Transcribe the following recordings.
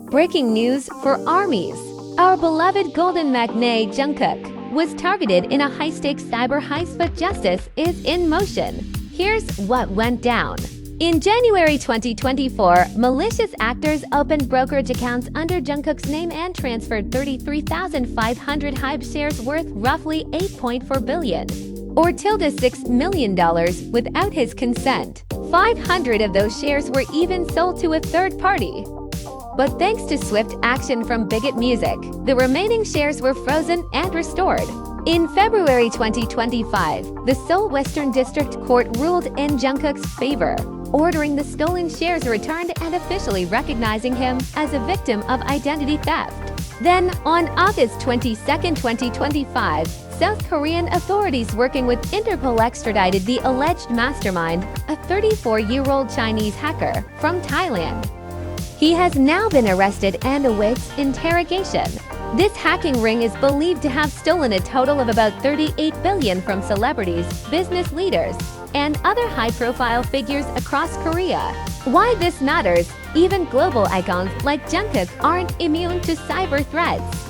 Breaking news for armies. Our beloved Golden Maknae Jungkook was targeted in a high-stakes cyber heist, but justice is in motion. Here's what went down. In January 2024, malicious actors opened brokerage accounts under Jungkook's name and transferred 33,500 HYBE shares worth roughly $8.4 billion, or $6 million, without his consent. 500 of those shares were even sold to a third party. But thanks to swift action from BigHit Music, the remaining shares were frozen and restored. In February 2025, the Seoul Western District Court ruled in Jungkook's favor, ordering the stolen shares returned and officially recognizing him as a victim of identity theft. Then, on August 22, 2025, South Korean authorities working with Interpol extradited the alleged mastermind, a 34-year-old Chinese hacker from Thailand. He has now been arrested and awaits interrogation. This hacking ring is believed to have stolen a total of about $38 billion from celebrities, business leaders, and other high-profile figures across Korea. Why this matters: even global icons like Jungkook aren't immune to cyber threats.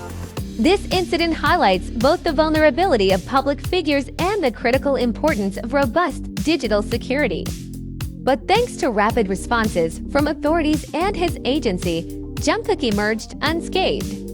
This incident highlights both the vulnerability of public figures and the critical importance of robust digital security. But thanks to rapid responses from authorities and his agency, Jungkook emerged unscathed.